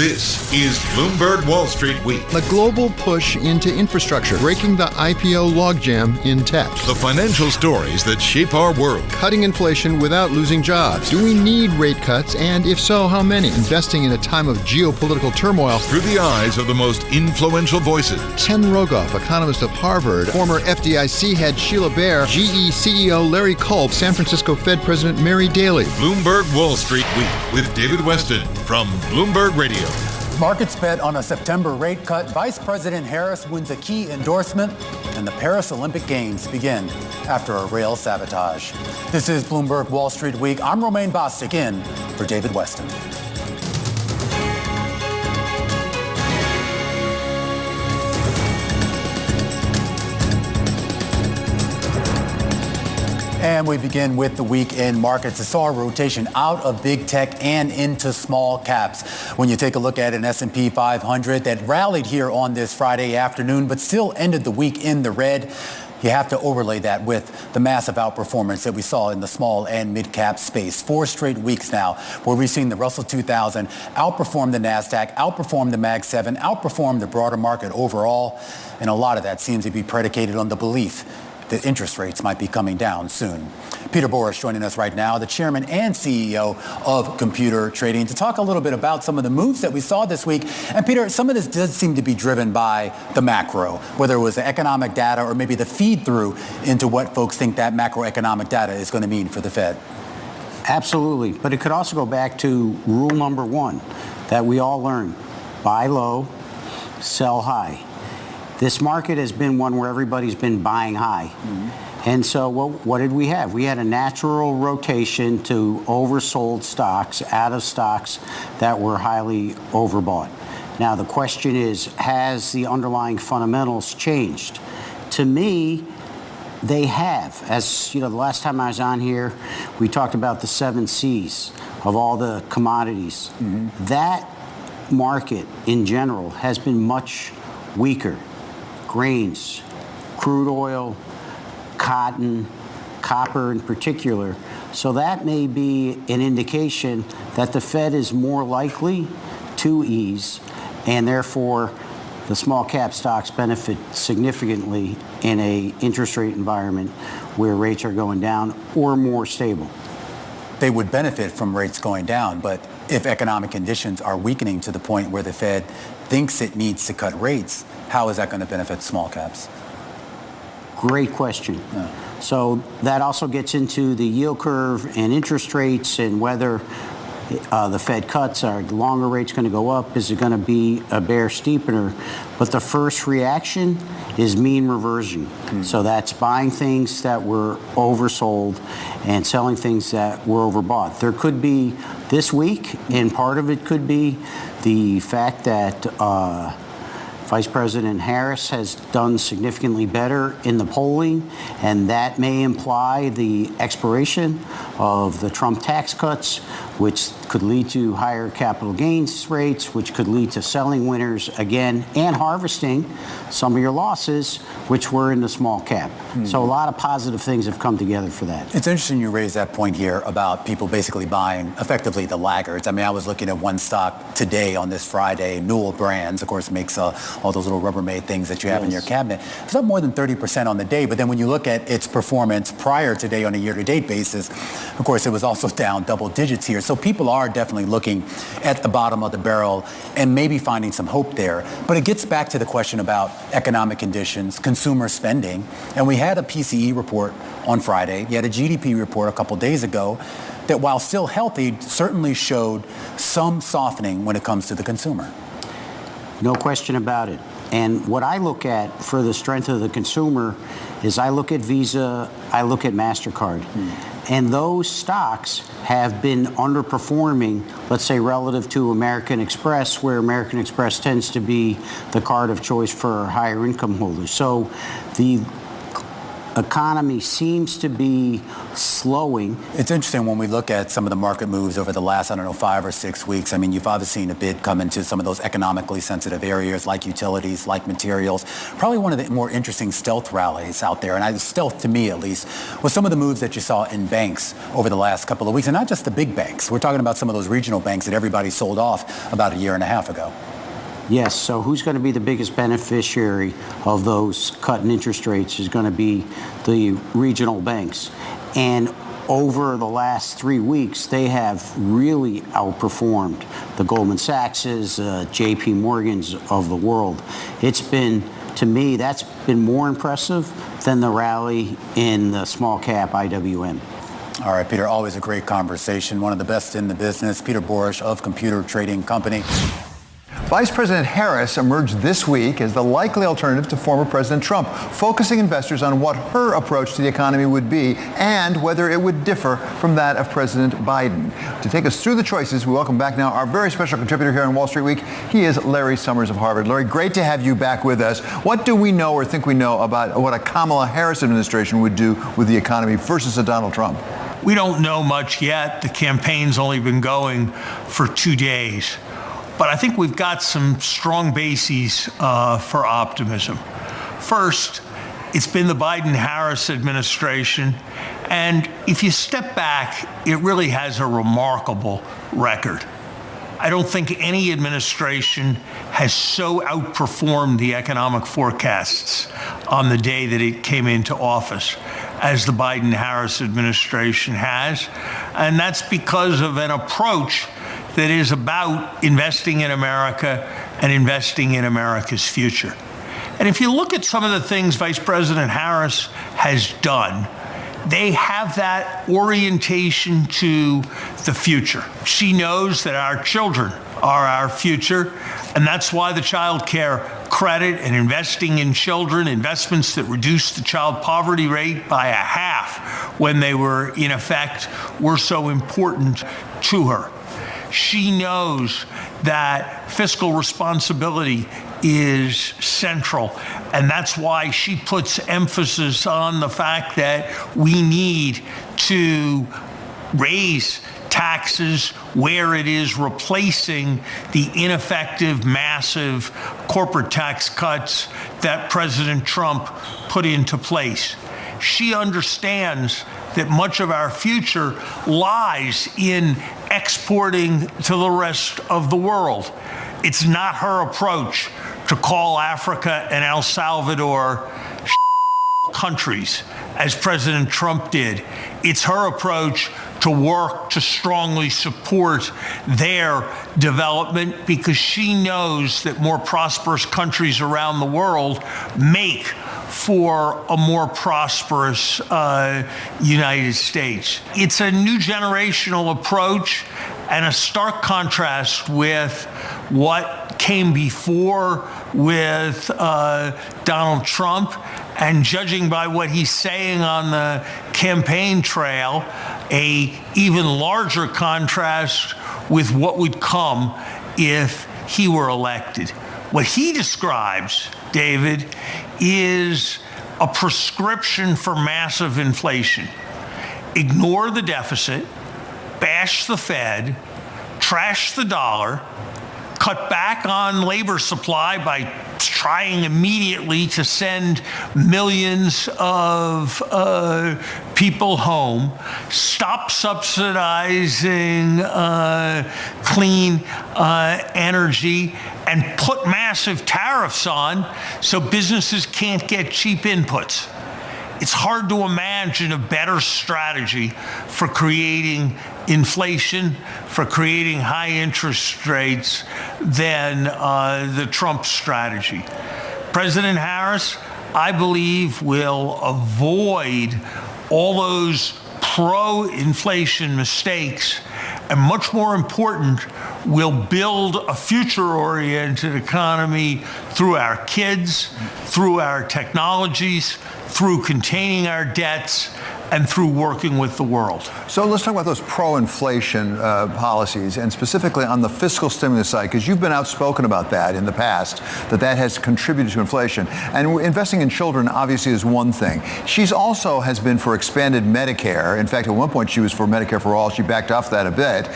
This is Bloomberg Wall Street Week. The global push into infrastructure, breaking the IPO logjam in tech. The financial stories that shape our world. Cutting inflation without losing jobs. Do we need rate cuts? And if so, how many? Investing in a time of geopolitical turmoil. Through the eyes of the most influential voices. Ken Rogoff, economist of Harvard. Former FDIC head Sheila Bair. GE CEO Larry Culp. San Francisco Fed President Mary Daly. Bloomberg Wall Street Week with David Westin from Bloomberg Radio. Markets bet on a September rate cut. Vice President Harris wins a key endorsement, and the Paris Olympic Games begin after a rail sabotage. This is Bloomberg Wall Street Week. I'm Romaine Bostick in for David Westin. And we begin with the week in markets. It saw a rotation out of big tech and into small caps. When you take a look at an S&P 500 that rallied here on this Friday afternoon, but still ended the week in the red, you have to overlay that with the massive outperformance that we saw in the small and mid-cap space. 4 straight weeks now where we've seen the Russell 2000 outperform the NASDAQ, outperform the Mag 7, outperform the broader market overall. And a lot of that seems to be predicated on the belief that interest rates might be coming down soon. Peter Borish joining us right now, the chairman and CEO of Computer Trading, to talk a little bit about some of the moves that we saw this week. And Peter, some of this does seem to be driven by the macro, whether it was the economic data or maybe the feed through into what folks think that macroeconomic data is going to mean for the Fed. Absolutely. But it could also go back to rule number 1 that we all learned: buy low, sell high. This market has been one where everybody's been buying high. And so what did we have? We had a natural rotation to oversold stocks, out of stocks that were highly overbought. Now, the question is, has the underlying fundamentals changed? To me, they have. As you know, the last time I was on here, we talked about the 7 C's of all the commodities. That market in general has been much weaker. Grains, crude oil, cotton, copper in particular. So that may be an indication that the Fed is more likely to ease, and therefore the small cap stocks benefit significantly in a interest rate environment where rates are going down or more stable. They would benefit from rates going down, but if economic conditions are weakening to the point where the Fed thinks it needs to cut rates, how is that going to benefit small caps? Great question. Yeah. So that also gets into the yield curve and interest rates and whether the Fed cuts, are longer rates going to go up? Is it going to be a bear steepener? But the first reaction is mean reversion. So that's buying things that were oversold and selling things that were overbought. There could be this week, and part of it could be the fact that Vice President Harris has done significantly better in the polling, and that may imply the expiration of the Trump tax cuts, which could lead to higher capital gains rates, which could lead to selling winners again and harvesting some of your losses, which were in the small cap. So a lot of positive things have come together for that. It's interesting you raise that point here about people basically buying effectively the laggards. I mean, I was looking at one stock today on this Friday, Newell Brands, of course, makes all those little Rubbermaid things that you have in your cabinet. It's up more than 30% on the day, but then when you look at its performance prior today on a year-to-date basis, of course, it was also down double digits here. So people are definitely looking at the bottom of the barrel and maybe finding some hope there. But it gets back to the question about economic conditions, consumer spending. And we had a PCE report on Friday. You had a GDP report a couple days ago that, while still healthy, certainly showed some softening when it comes to the consumer. No question about it. And what I look at for the strength of the consumer is I look at Visa, I look at MasterCard. And those stocks have been underperforming, let's say, relative to American Express, where American Express tends to be the card of choice for higher income holders. So the economy seems to be slowing. It's interesting when we look at some of the market moves over the last, 5 or 6 weeks. I mean, you've obviously seen a bid come into some of those economically sensitive areas like utilities, like materials. Probably one of the more interesting stealth rallies out there, and stealth to me at least, was some of the moves that you saw in banks over the last couple of weeks, and not just the big banks. We're talking about some of those regional banks that everybody sold off about a year and a half ago. Yes, so who's going to be the biggest beneficiary of those cutting interest rates is going to be the regional banks. And over the last 3 weeks, they have really outperformed the Goldman Sachs's, JP Morgan's of the world. It's been, to me, that's been more impressive than the rally in the small cap IWM. All right, Peter, always a great conversation. One of the best in the business, Peter Borish of Computer Trading Company. Vice President Harris emerged this week as the likely alternative to former President Trump, focusing investors on what her approach to the economy would be and whether it would differ from that of President Biden. To take us through the choices, we welcome back now our very special contributor here on Wall Street Week. He is Larry Summers of Harvard. Larry, great to have you back with us. What do we know or think we know about what a Kamala Harris administration would do with the economy versus a Donald Trump? We don't know much yet. The campaign's only been going for 2 days. But I think we've got some strong bases for optimism. First, it's been the Biden-Harris administration, and if you step back, it really has a remarkable record. I don't think any administration has so outperformed the economic forecasts on the day that it came into office as the Biden-Harris administration has, and that's because of an approach that is about investing in America and investing in America's future. And if you look at some of the things Vice President Harris has done, they have that orientation to the future. She knows that our children are our future, and that's why the child care credit and investing in children, investments that reduced the child poverty rate by a half when they were in effect, were so important to her. She knows that fiscal responsibility is central, and that's why she puts emphasis on the fact that we need to raise taxes where it is replacing the ineffective, massive corporate tax cuts that President Trump put into place. She understands that much of our future lies in exporting to the rest of the world. It's not her approach to call Africa and El Salvador countries, as President Trump did. It's her approach to work to strongly support their development, because she knows that more prosperous countries around the world make for a more prosperous United States. It's a new generational approach and a stark contrast with what came before with Donald Trump. And judging by what he's saying on the campaign trail, a even larger contrast with what would come if he were elected. What he describes, David, is a prescription for massive inflation. Ignore the deficit, bash the Fed, trash the dollar, cut back on labor supply by trying immediately to send millions of people home, stop subsidizing clean energy, and put massive tariffs on so businesses can't get cheap inputs. It's hard to imagine a better strategy for creating inflation, for creating high interest rates than the Trump strategy. President Harris, I believe, will avoid all those pro-inflation mistakes, and much more important, will build a future-oriented economy through our kids, through our technologies, through containing our debts, and through working with the world. So let's talk about those pro-inflation policies, and specifically on the fiscal stimulus side, because you've been outspoken about that in the past, that has contributed to inflation. And investing in children obviously is one thing. She's also has been for expanded Medicare. In fact, at one point she was for Medicare for all. She backed off that a bit.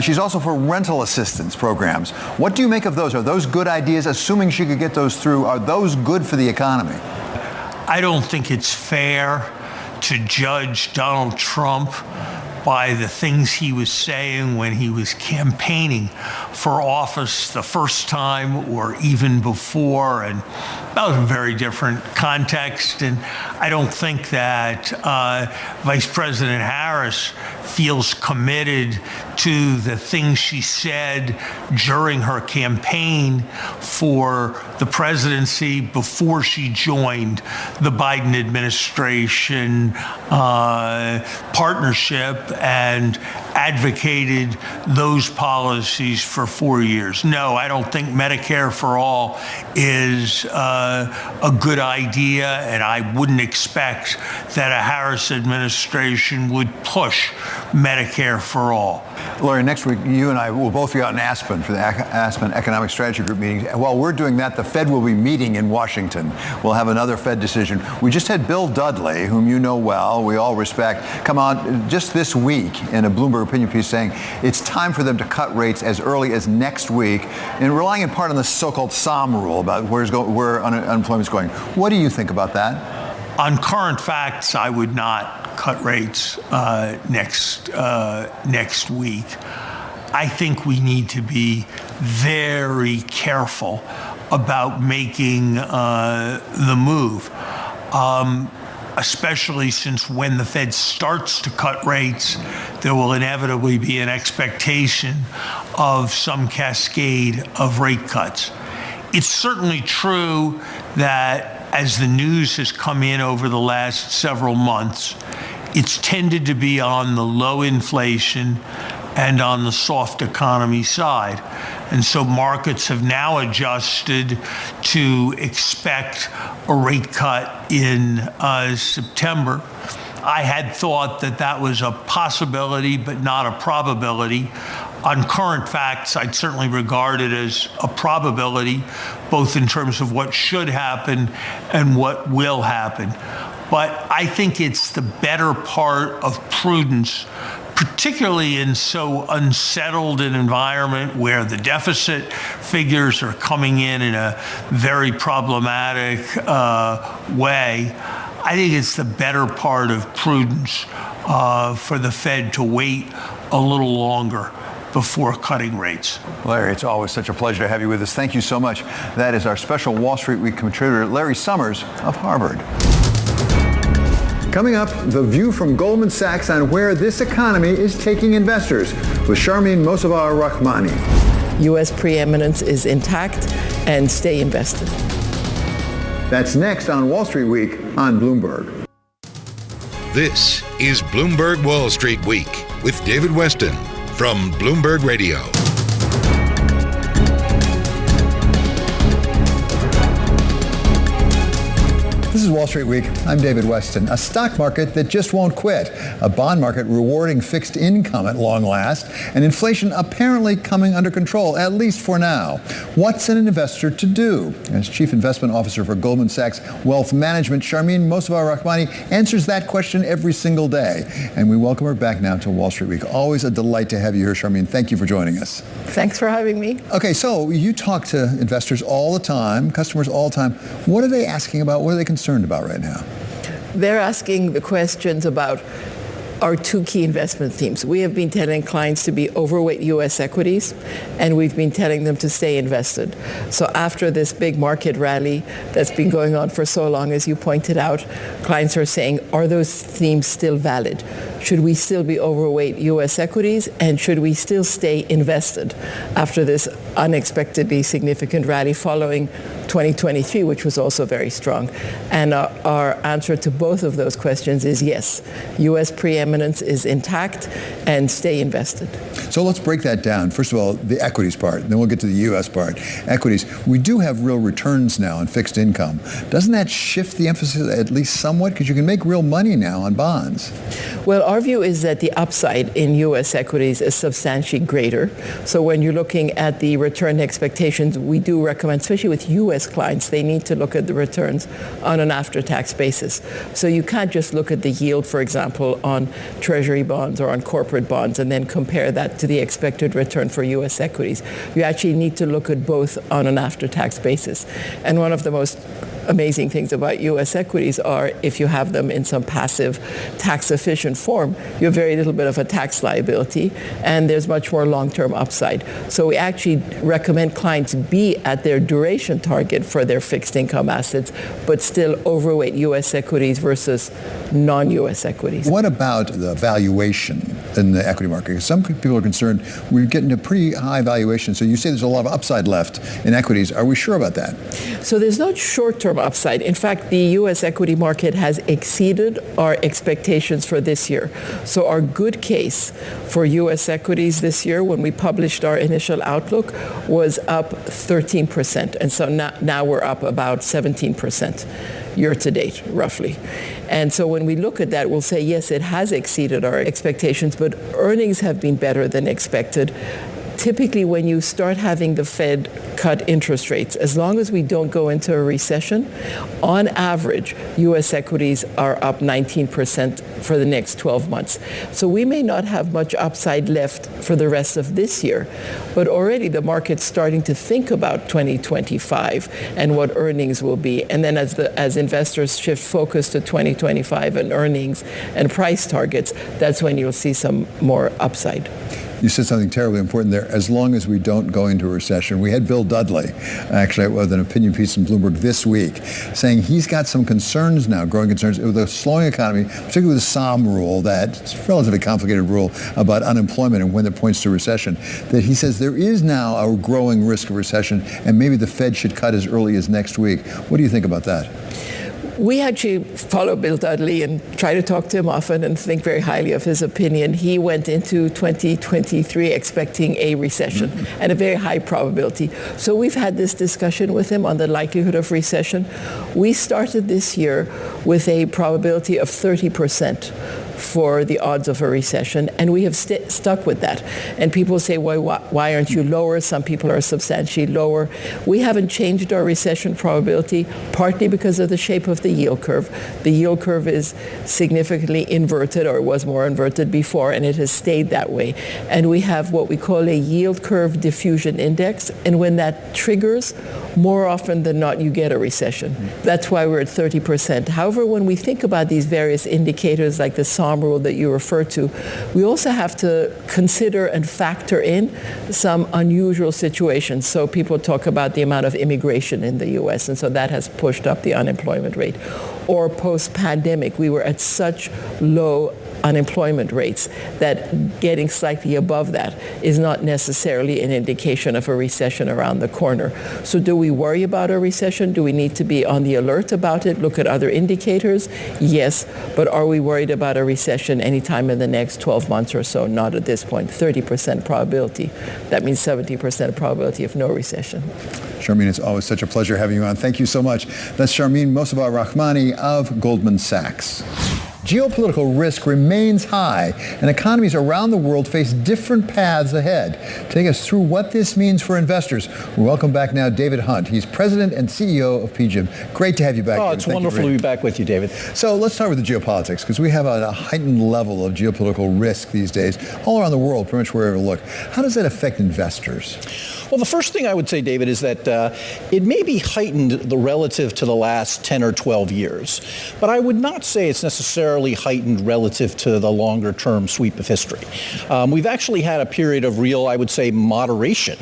She's also for rental assistance programs. What do you make of those? Are those good ideas? Assuming she could get those through, are those good for the economy? I don't think it's fair to judge Donald Trump by the things he was saying when he was campaigning for office the first time or even before. And that was a very different context. And I don't think that Vice President Harris feels committed to the things she said during her campaign for the presidency before she joined the Biden administration partnership and advocated those policies for 4 years. No, I don't think Medicare for all is a good idea, and I wouldn't expect that a Harris administration would push Medicare for all. Larry, next week, you and I will both be out in Aspen for the Aspen Economic Strategy Group meeting. While we're doing that, the Fed will be meeting in Washington. We'll have another Fed decision. We just had Bill Dudley, whom you know well, we all respect, come out just this week in a Bloomberg opinion piece saying it's time for them to cut rates as early as next week, and relying in part on the so-called SOM rule about where unemployment's going. What do you think about that? On current facts, I would not cut rates next week. I think we need to be very careful about making the move, especially since when the Fed starts to cut rates, there will inevitably be an expectation of some cascade of rate cuts. It's certainly true that as the news has come in over the last several months, it's tended to be on the low inflation and on the soft economy side. And so markets have now adjusted to expect a rate cut in September. I had thought that was a possibility, but not a probability. On current facts, I'd certainly regard it as a probability, both in terms of what should happen and what will happen. But I think it's the better part of prudence, particularly in so unsettled an environment where the deficit figures are coming in a very problematic way. I think it's the better part of prudence for the Fed to wait a little longer before cutting rates. Larry, it's always such a pleasure to have you with us. Thank you so much. That is our special Wall Street Week contributor, Larry Summers of Harvard. Coming up, the view from Goldman Sachs on where this economy is taking investors with Sharmin Mossavar-Rahmani. U.S. preeminence is intact and stay invested. That's next on Wall Street Week on Bloomberg. This is Bloomberg Wall Street Week with David Westin from Bloomberg Radio. This is Wall Street Week. I'm David Westin. A stock market that just won't quit. A bond market rewarding fixed income at long last. And inflation apparently coming under control, at least for now. What's an investor to do? As Chief Investment Officer for Goldman Sachs Wealth Management, Sharmin Mossavar-Rahmani answers that question every single day. And we welcome her back now to Wall Street Week. Always a delight to have you here, Sharmin. Thank you for joining us. Thanks for having me. Okay, so you talk to investors all the time, customers all the time. What are they asking about? What are they concerned about right now? They're asking the questions about our two key investment themes. We have been telling clients to be overweight U.S. equities, and we've been telling them to stay invested. So after this big market rally that's been going on for so long, as you pointed out, clients are saying, are those themes still valid? Should we still be overweight U.S. equities, and should we still stay invested after this unexpectedly significant rally following 2023, which was also very strong. And our answer to both of those questions is yes. U.S. preeminence is intact, and stay invested. So let's break that down. First of all, the equities part, and then we'll get to the U.S. part. Equities, we do have real returns now on fixed income. Doesn't that shift the emphasis at least somewhat? Because you can make real money now on bonds. Well, our view is that the upside in U.S. equities is substantially greater. So when you're looking at the return expectations, we do recommend, especially with U.S. clients, they need to look at the returns on an after-tax basis. So you can't just look at the yield, for example, on Treasury bonds or on corporate bonds and then compare that to the expected return for U.S. equities. You actually need to look at both on an after-tax basis. And one of the most amazing things about U.S. equities are if you have them in some passive tax-efficient form, you have very little bit of a tax liability, and there's much more long-term upside. So we actually recommend clients be at their duration target for their fixed income assets, but still overweight U.S. equities versus non-U.S. equities. What about the valuation in the equity market? Because some people are concerned we're getting a pretty high valuation. So you say there's a lot of upside left in equities. Are we sure about that? So there's no short-term upside. In fact, the U.S. equity market has exceeded our expectations for this year. So our good case for U.S. equities this year, when we published our initial outlook, was up 13%. And so now we're up about 17% year to date, roughly. And so when we look at that, we'll say, yes, it has exceeded our expectations, but earnings have been better than expected. Typically, when you start having the Fed cut interest rates, as long as we don't go into a recession, on average, U.S. equities are up 19% for the next 12 months. So we may not have much upside left for the rest of this year, but already the market's starting to think about 2025 and what earnings will be. And then as investors shift focus to 2025 and earnings and price targets, that's when you'll see some more upside. You said something terribly important there. As long as we don't go into a recession. We had Bill Dudley, actually, with an opinion piece in Bloomberg this week, saying he's got some concerns now, growing concerns with a slowing economy, particularly with the SOM rule, that's a relatively complicated rule about unemployment and when it points to recession, that he says there is now a growing risk of recession and maybe the Fed should cut as early as next week. What do you think about that? We actually follow Bill Dudley and try to talk to him often and think very highly of his opinion. He went into 2023 expecting a recession and a very high probability. So we've had this discussion with him on the likelihood of recession. We started this year with a probability of 30% for the odds of a recession, and we have stuck with that. And people say, why aren't you lower? Some people are substantially lower. We haven't changed our recession probability, partly because of the shape of the yield curve. The yield curve is significantly inverted, or it was more inverted before, and it has stayed that way. And we have what we call a yield curve diffusion index, and when that triggers, more often than not, you get a recession. That's why we're at 30%. However, when we think about these various indicators like the SOM rule that you refer to, we also have to consider and factor in some unusual situations. So people talk about the amount of immigration in the U.S., and so that has pushed up the unemployment rate. Or post-pandemic, we were at such low unemployment rates that getting slightly above that is not necessarily an indication of a recession around the corner. So do we worry about a recession? Do we need to be on the alert about it? Look at other indicators? Yes, but are we worried about a recession anytime in the next 12 months or so? Not at this point. 30% probability. That means 70% probability of no recession. Sharmin, it's always such a pleasure having you on. Thank you so much. That's Sharmin Mossavar-Rahmani of Goldman Sachs. Geopolitical risk remains high, and economies around the world face different paths ahead. To take us through what this means for investors, we welcome back now David Hunt. He's president and CEO of PGIM. Great to have you back. Oh, it's wonderful to be back with you, David. So let's start with the geopolitics, because we have a heightened level of geopolitical risk these days all around the world, pretty much wherever you look. How does that affect investors? Well, the first thing I would say, David, is that it may be heightened relative to the last 10 or 12 years, but I would not say it's necessarily heightened relative to the longer-term sweep of history. We've actually had a period of real, I would say, moderation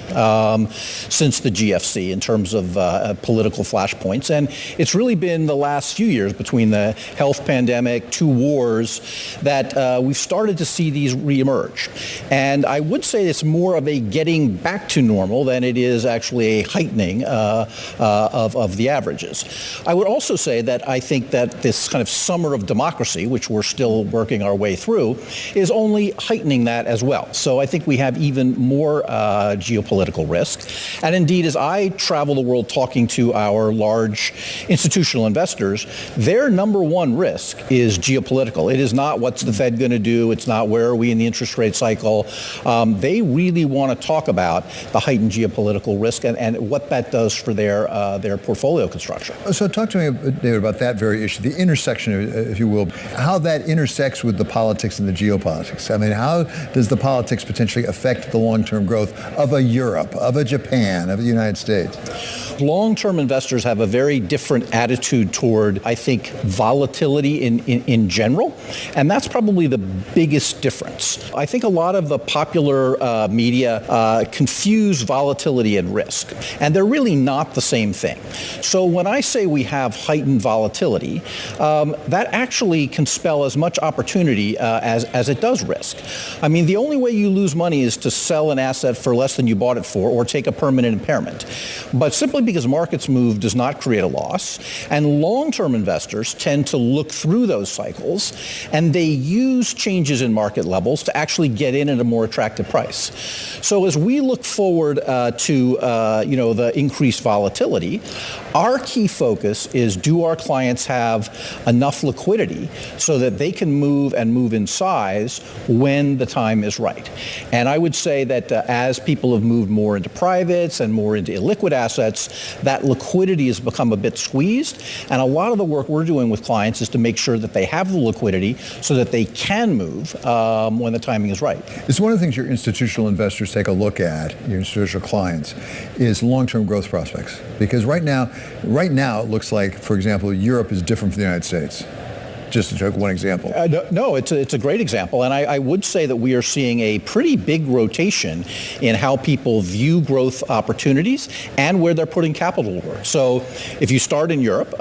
since the GFC in terms of political flashpoints, and it's really been the last few years between the health pandemic, 2 wars, that we've started to see these reemerge. And I would say it's more of a getting back to normal normal than it is actually a heightening of the averages. I would also say that I think that this kind of summer of democracy, which we're still working our way through, is only heightening that as well. So I think we have even more geopolitical risk. And indeed, as I travel the world talking to our large institutional investors, their number one risk is geopolitical. It is not what's the Fed going to do. It's not where are we in the interest rate cycle. They really want to talk about the heightened geopolitical risk and what that does for their portfolio construction. So talk to me, David, about that very issue, the intersection, if you will, how that intersects with the politics and the geopolitics. I mean, how does the politics potentially affect the long-term growth of a Europe, of a Japan, of the United States? Long-term investors have a very different attitude toward, I think, volatility in general, and that's probably the biggest difference. I think a lot of the popular media confuse volatility and risk, and they're really not the same thing. So when I say we have heightened volatility, that actually can spell as much opportunity as it does risk. I mean, the only way you lose money is to sell an asset for less than you bought it for or take a permanent impairment. But simply because markets move does not create a loss, and long-term investors tend to look through those cycles, and they use changes in market levels to actually get in at a more attractive price. So as we look forward to the increased volatility, our key focus is, do our clients have enough liquidity so that they can move and move in size when the time is right? And I would say that as people have moved more into privates and more into illiquid assets, that liquidity has become a bit squeezed. And a lot of the work we're doing with clients is to make sure that they have the liquidity so that they can move when the timing is right. It's one of the things your institutional investors take a look at, your institutional clients, is long-term growth prospects. Because right now it looks like, for example, Europe is different from the United States. Just to take one example. No, it's a great example. And I would say that we are seeing a pretty big rotation in how people view growth opportunities and where they're putting capital to work. So if you start in Europe,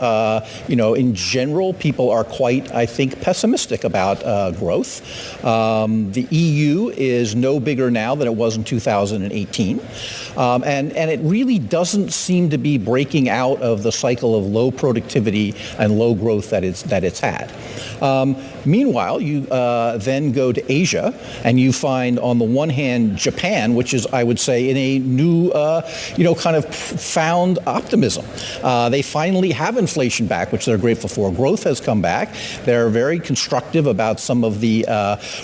in general, people are quite, I think, pessimistic about growth. The EU is no bigger now than it was in 2018. And it really doesn't seem to be breaking out of the cycle of low productivity and low growth that it's had. Meanwhile, you then go to Asia, and you find, on the one hand, Japan, which is, I would say, in a new, kind of found optimism. They finally have inflation back, which they're grateful for. Growth has come back. They're very constructive about some of the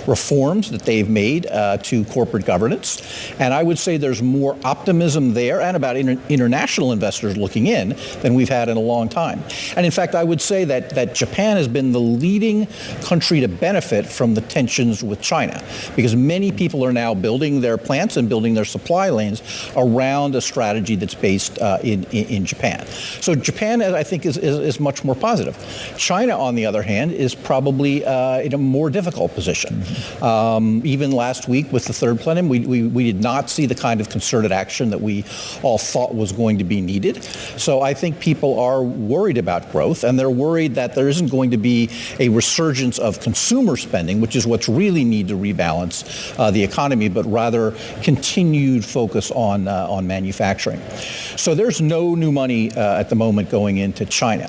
reforms that they've made to corporate governance. And I would say there's more optimism there and about international investors looking in than we've had in a long time. And in fact, I would say that Japan has been the leading country to benefit from the tensions with China, because many people are now building their plants and building their supply lanes around a strategy that's based in Japan. So Japan, I think, is much more positive. China, on the other hand, is probably in a more difficult position. Even last week with the third plenum, we did not see the kind of concerted action that we all thought was going to be needed. So I think people are worried about growth, and they're worried that there isn't going to be a resurgence of consumer spending, which is what's really need to rebalance the economy, but rather continued focus on manufacturing. So there's no new money at the moment going into China.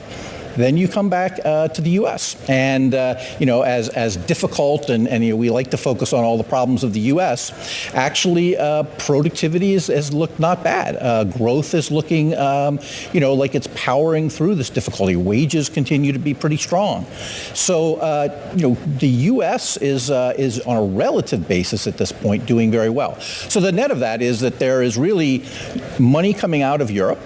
Then you come back to the U.S. And, as difficult, and we like to focus on all the problems of the U.S., actually productivity has looked not bad. Growth is looking, like it's powering through this difficulty. Wages continue to be pretty strong. So, the U.S. is on a relative basis at this point doing very well. So the net of that is that there is really money coming out of Europe.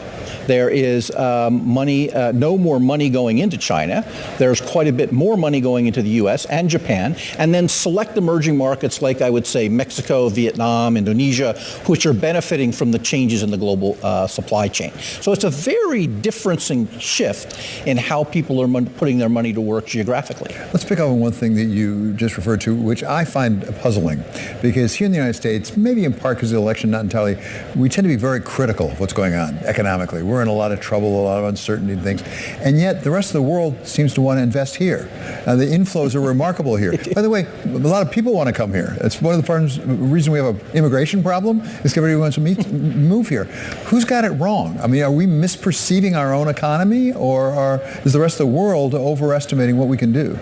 There is no more money going into China. There's quite a bit more money going into the U.S. and Japan, and then select emerging markets like, I would say, Mexico, Vietnam, Indonesia, which are benefiting from the changes in the global supply chain. So it's a very differencing shift in how people are putting their money to work geographically. Let's pick up on one thing that you just referred to, which I find puzzling, because here in the United States, maybe in part because of the election, not entirely, we tend to be very critical of what's going on economically. We're we're in a lot of trouble, a lot of uncertainty and things. And yet the rest of the world seems to want to invest here. The inflows are remarkable here. By the way, a lot of people want to come here. It's one of the reason we have an immigration problem is everybody wants to move here. Who's got it wrong? I mean, are we misperceiving our own economy, or is the rest of the world overestimating what we can do?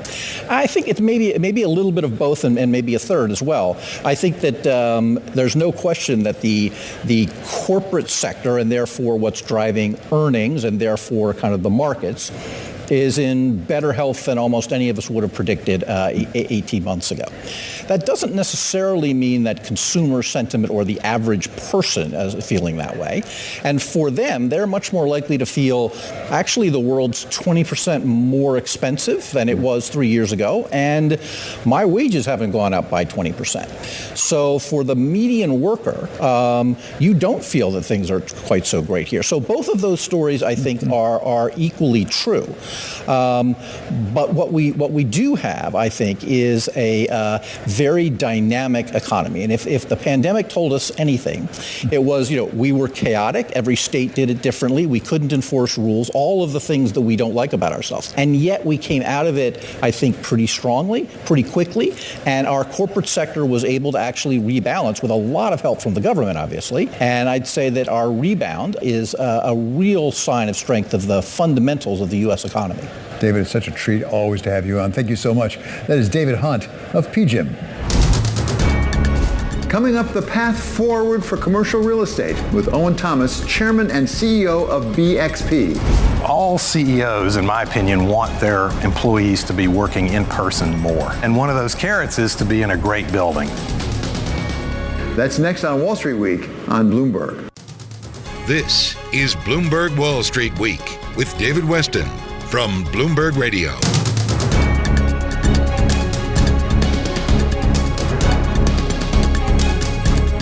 I think it's maybe a little bit of both and maybe a third as well. I think that there's no question that the corporate sector, and therefore what's driving earnings and therefore kind of the markets, is in better health than almost any of us would have predicted 18 months ago. That doesn't necessarily mean that consumer sentiment or the average person is feeling that way. And for them, they're much more likely to feel actually the world's 20% more expensive than it was 3 years ago, and my wages haven't gone up by 20%. So for the median worker, you don't feel that things are quite so great here. So both of those stories, I think, are equally true. But what we do have, I think, is a very dynamic economy. And if the pandemic told us anything, it was, we were chaotic. Every state did it differently. We couldn't enforce rules, all of the things that we don't like about ourselves. And yet we came out of it, I think, pretty strongly, pretty quickly. And our corporate sector was able to actually rebalance with a lot of help from the government, obviously. And I'd say that our rebound is a real sign of strength of the fundamentals of the U.S. economy. David, it's such a treat always to have you on. Thank you so much. That is David Hunt of PGIM. Coming up, the path forward for commercial real estate with Owen Thomas, Chairman and CEO of BXP. All CEOs, in my opinion, want their employees to be working in person more. And one of those carrots is to be in a great building. That's next on Wall Street Week on Bloomberg. This is Bloomberg Wall Street Week with David Westin from Bloomberg Radio.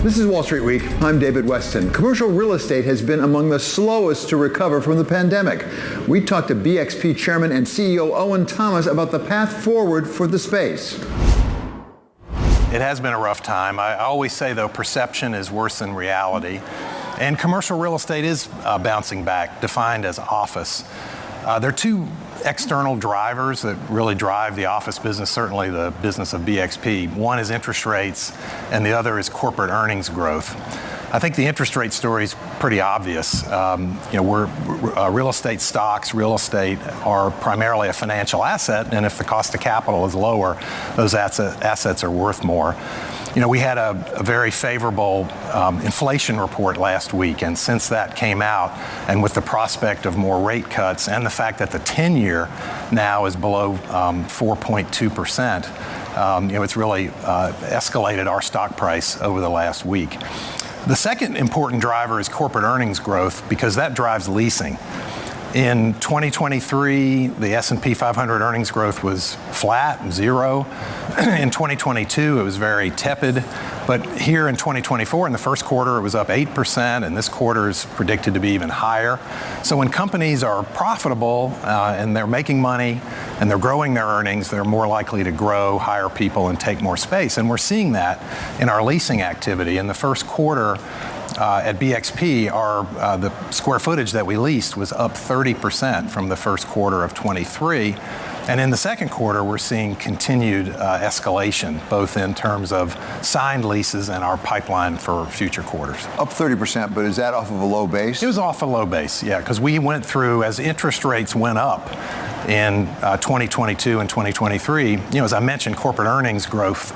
This is Wall Street Week. I'm David Westin. Commercial real estate has been among the slowest to recover from the pandemic. We talked to BXP Chairman and CEO Owen Thomas about the path forward for the space. It has been a rough time. I always say, though, perception is worse than reality. And commercial real estate is bouncing back, defined as office. There are two external drivers that really drive the office business, certainly the business of BXP. One is interest rates, and the other is corporate earnings growth. I think the interest rate story is pretty obvious. Real estate stocks, real estate are primarily a financial asset, and if the cost of capital is lower, those assets are worth more. We had a very favorable inflation report last week, and since that came out, and with the prospect of more rate cuts and the fact that the 10-year now is below 4.2%, it's really escalated our stock price over the last week. The second important driver is corporate earnings growth, because that drives leasing. In 2023, the S&P 500 earnings growth was flat, 0. In 2022, it was very tepid. But here in 2024, in the first quarter, it was up 8%, and this quarter is predicted to be even higher. So when companies are profitable and they're making money and they're growing their earnings, they're more likely to grow, hire people, and take more space. And we're seeing that in our leasing activity. In the first quarter, at BXP, the square footage that we leased was up 30% from the first quarter of 23. And in the second quarter, we're seeing continued escalation, both in terms of signed leases and our pipeline for future quarters. Up 30%, but is that off of a low base? It was off a low base, yeah, because we went through, as interest rates went up in 2022 and 2023, as I mentioned, corporate earnings growth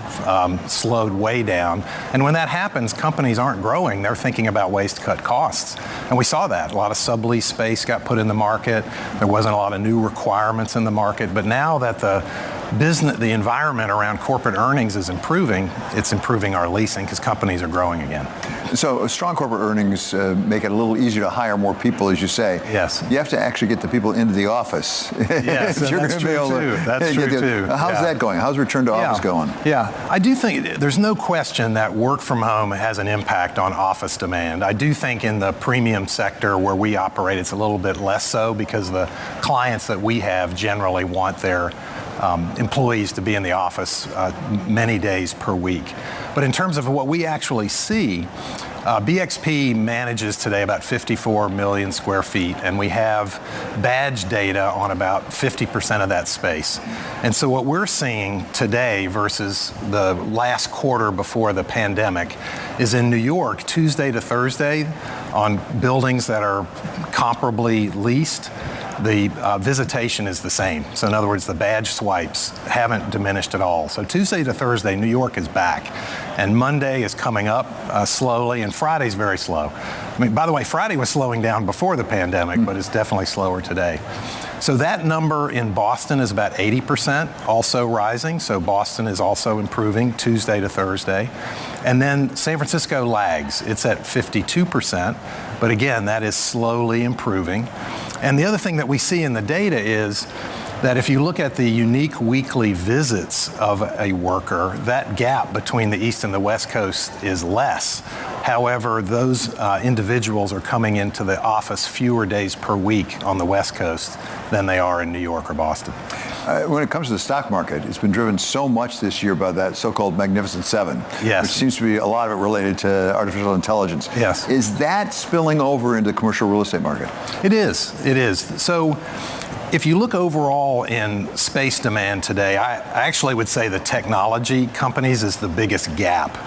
slowed way down. And when that happens, companies aren't growing. They're thinking about ways to cut costs. And we saw that. A lot of sublease space got put in the market. There wasn't a lot of new requirements in the market. But now that the environment around corporate earnings is improving, it's improving our leasing because companies are growing again. So strong corporate earnings make it a little easier to hire more people, as you say. Yes. You have to actually get the people into the office. Yes, that's true too. That's true too. How's that going? How's return to office going? Yeah, I do think there's no question that work from home has an impact on office demand. I do think in the premium sector where we operate, it's a little bit less so because the clients that we have generally want their employees to be in the office many days per week. But in terms of what we actually see, BXP manages today about 54 million square feet, and we have badge data on about 50% of that space. And so what we're seeing today versus the last quarter before the pandemic is in New York, Tuesday to Thursday, on buildings that are comparably leased, the visitation is the same. So in other words, the badge swipes haven't diminished at all. So Tuesday to Thursday, New York is back. And Monday is coming up slowly, and Friday's very slow. I mean, by the way, Friday was slowing down before the pandemic, but it's definitely slower today. So that number in Boston is about 80%, also rising. So Boston is also improving Tuesday to Thursday. And then San Francisco lags. It's at 52%. But again, that is slowly improving. And the other thing that we see in the data is that if you look at the unique weekly visits of a worker, that gap between the East and the West Coast is less. However, those individuals are coming into the office fewer days per week on the West Coast than they are in New York or Boston. When it comes to the stock market, it's been driven so much this year by that so-called Magnificent Seven, yes, which seems to be a lot of it related to artificial intelligence. Yes. Is that spilling over into the commercial real estate market? It is. It is. So if you look overall in space demand today, I actually would say the technology companies is the biggest gap.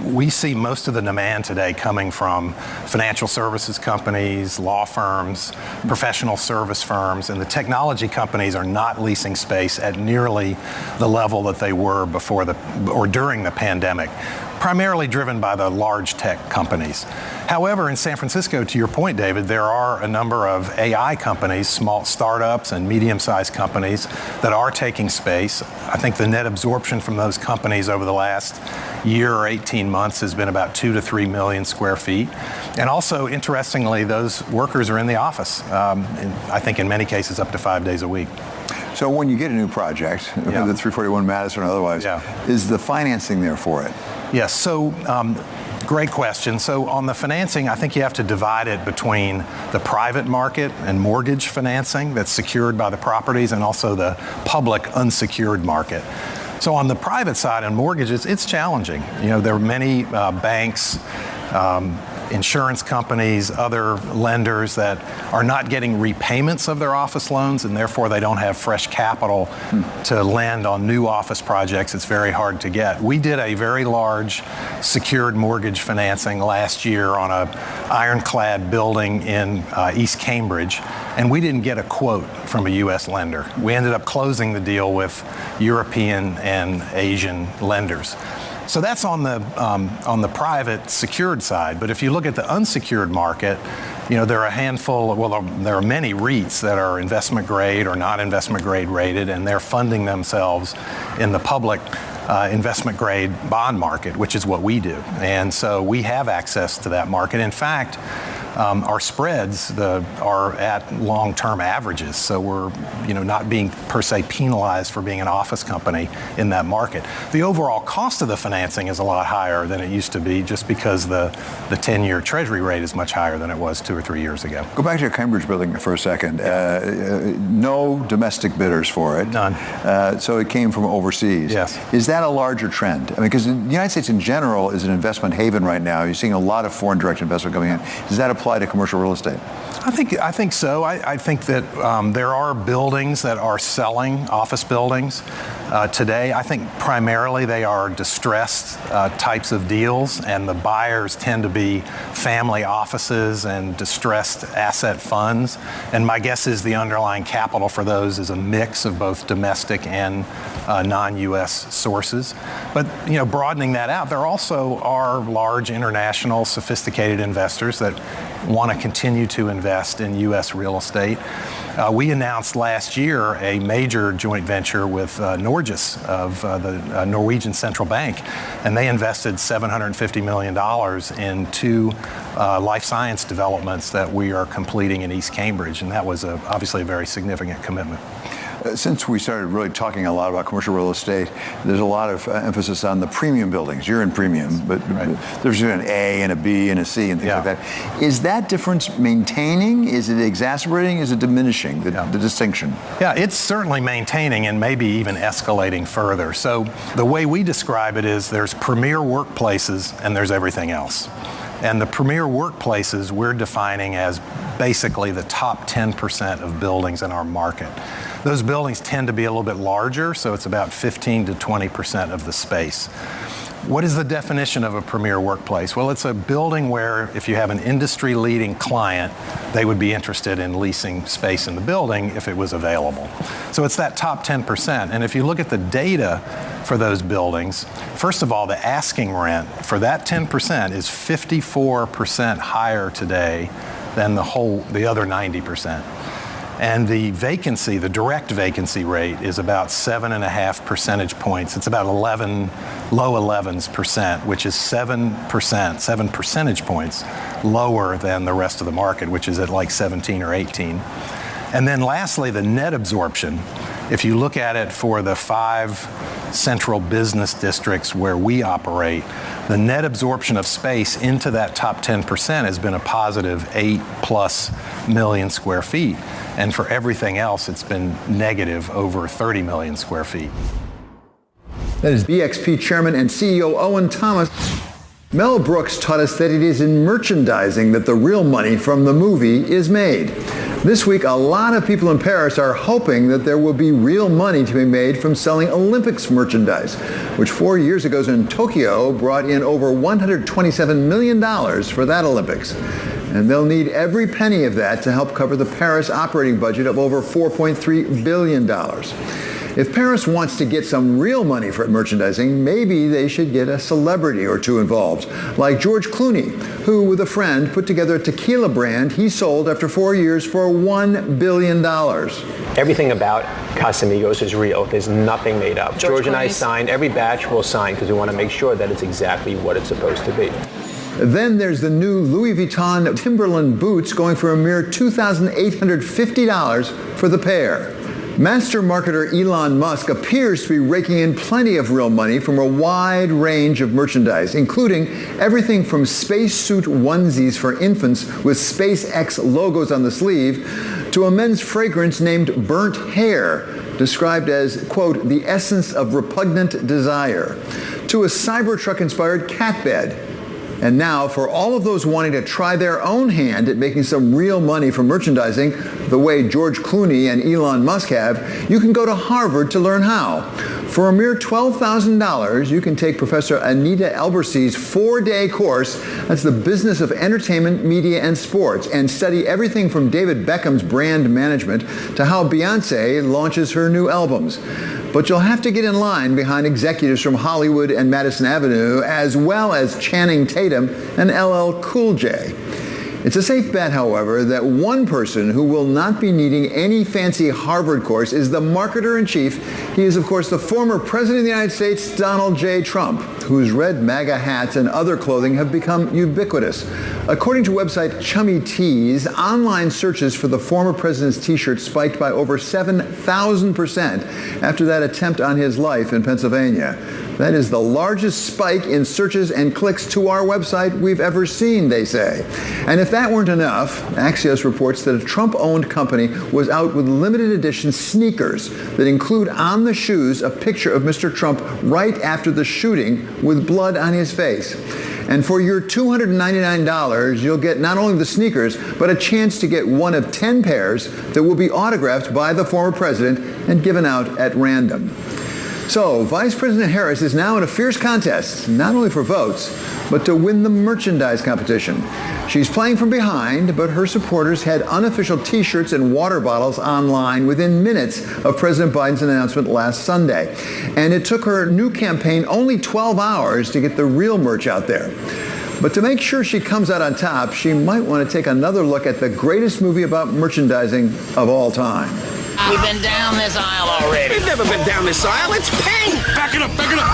We see most of the demand today coming from financial services companies, law firms, professional service firms, and the technology companies are not leasing space at nearly the level that they were before or during the pandemic, primarily driven by the large tech companies. However, in San Francisco, to your point, David, there are a number of AI companies, small startups and medium-sized companies that are taking space. I think the net absorption from those companies over the last year or 18 months has been about 2 to 3 million square feet. And also, interestingly, those workers are in the office, I think in many cases up to 5 days a week. So when you get a new project, the 341 Madison or otherwise, is the financing there for it? Yes, so great question. So on the financing, I think you have to divide it between the private market and mortgage financing that's secured by the properties and also the public unsecured market. So on the private side on mortgages, it's challenging. You know, there are many banks, insurance companies, other lenders that are not getting repayments of their office loans, and therefore they don't have fresh capital to lend on new office projects. It's very hard to get. We did a very large secured mortgage financing last year on an ironclad building in East Cambridge, and we didn't get a quote from a U.S. lender. We ended up closing the deal with European and Asian lenders. So that's on the private secured side. But if you look at the unsecured market, you know, there are a handful, there are many REITs that are investment grade or not investment grade rated, and they're funding themselves in the public investment grade bond market, which is what we do. And so we have access to that market. In fact, our spreads are at long-term averages, so we're not being per se penalized for being an office company in that market. The overall cost of the financing is a lot higher than it used to be, just because the 10-year Treasury rate is much higher than it was 2 or 3 years ago. Go back to your Cambridge building for a second. No domestic bidders for it. None. So it came from overseas. Yes. Is that a larger trend? I mean, because the United States in general is an investment haven right now. You're seeing a lot of foreign direct investment coming in. Does that apply to commercial real estate? I think so. I think that there are buildings that are selling, office buildings today. I think primarily they are distressed types of deals, and the buyers tend to be family offices and distressed asset funds. And my guess is the underlying capital for those is a mix of both domestic and non-U.S. sources. But broadening that out, there also are large international sophisticated investors that want to continue to invest in U.S. real estate. We announced last year a major joint venture with Norges of the Norwegian Central Bank, and they invested $750 million in 2 life science developments that we are completing in East Cambridge, and that was obviously a very significant commitment. Since we started really talking a lot about commercial real estate, there's a lot of emphasis on the premium buildings. You're in premium, but there's an A and a B and a C and things like that. Is that difference maintaining? Is it exacerbating? Is it diminishing, the distinction? Yeah, it's certainly maintaining and maybe even escalating further. So the way we describe it is there's premier workplaces and there's everything else. And the premier workplaces we're defining as basically the top 10% of buildings in our market. Those buildings tend to be a little bit larger, so it's about 15 to 20% of the space. What is the definition of a premier workplace? Well, it's a building where if you have an industry-leading client, they would be interested in leasing space in the building if it was available. So it's that top 10%. And if you look at the data for those buildings, first of all, the asking rent for that 10% is 54% higher today than the other 90%. And the vacancy, the direct vacancy rate is about 7.5 percentage points. It's about low 11%, which is 7 percentage points lower than the rest of the market, which is at like 17 or 18. And then lastly, the net absorption. If you look at it for the 5 central business districts where we operate, the net absorption of space into that top 10% has been a positive 8+ million square feet. And for everything else, it's been negative over 30 million square feet. That is BXP Chairman and CEO Owen Thomas. Mel Brooks taught us that it is in merchandising that the real money from the movie is made. This week, a lot of people in Paris are hoping that there will be real money to be made from selling Olympics merchandise, which 4 years ago in Tokyo brought in over $127 million for that Olympics. And they'll need every penny of that to help cover the Paris operating budget of over $4.3 billion. If Paris wants to get some real money for merchandising, maybe they should get a celebrity or two involved, like George Clooney, who, with a friend, put together a tequila brand he sold after 4 years for $1 billion. Everything about Casamigos is real. There's nothing made up. George and I signed, every batch we'll sign because we want to make sure that it's exactly what it's supposed to be. Then there's the new Louis Vuitton Timberland boots going for a mere $2,850 for the pair. Master marketer Elon Musk appears to be raking in plenty of real money from a wide range of merchandise, including everything from spacesuit onesies for infants with SpaceX logos on the sleeve to a men's fragrance named Burnt Hair, described as, quote, the essence of repugnant desire, to a Cybertruck-inspired cat bed. And now, for all of those wanting to try their own hand at making some real money from merchandising, the way George Clooney and Elon Musk have, you can go to Harvard to learn how. For a mere $12,000, you can take Professor Anita Elberse's 4-day course, that's the business of entertainment, media, and sports, and study everything from David Beckham's brand management to how Beyoncé launches her new albums. But you'll have to get in line behind executives from Hollywood and Madison Avenue, as well as Channing Tatum and LL Cool J. It's a safe bet, however, that one person who will not be needing any fancy Harvard course is the marketer-in-chief. He is, of course, the former President of the United States, Donald J. Trump, whose red MAGA hats and other clothing have become ubiquitous. According to website Chummy Tees, online searches for the former president's T-shirt spiked by over 7,000% after that attempt on his life in Pennsylvania. That is the largest spike in searches and clicks to our website we've ever seen, they say. And if that weren't enough, Axios reports that a Trump-owned company was out with limited edition sneakers that include on the shoes a picture of Mr. Trump right after the shooting with blood on his face. And for your $299, you'll get not only the sneakers, but a chance to get one of 10 pairs that will be autographed by the former president and given out at random. So, Vice President Harris is now in a fierce contest, not only for votes, but to win the merchandise competition. She's playing from behind, but her supporters had unofficial T-shirts and water bottles online within minutes of President Biden's announcement last Sunday. And it took her new campaign only 12 hours to get the real merch out there. But to make sure she comes out on top, she might want to take another look at the greatest movie about merchandising of all time. We've been down this aisle already. We've never been down this aisle. It's pink. Back it up, back it up.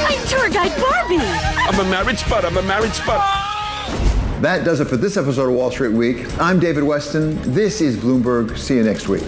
I'm tour guide Barbie. I'm a married spud. That does it for this episode of Wall Street Week. I'm David Westin. This is Bloomberg. See you next week.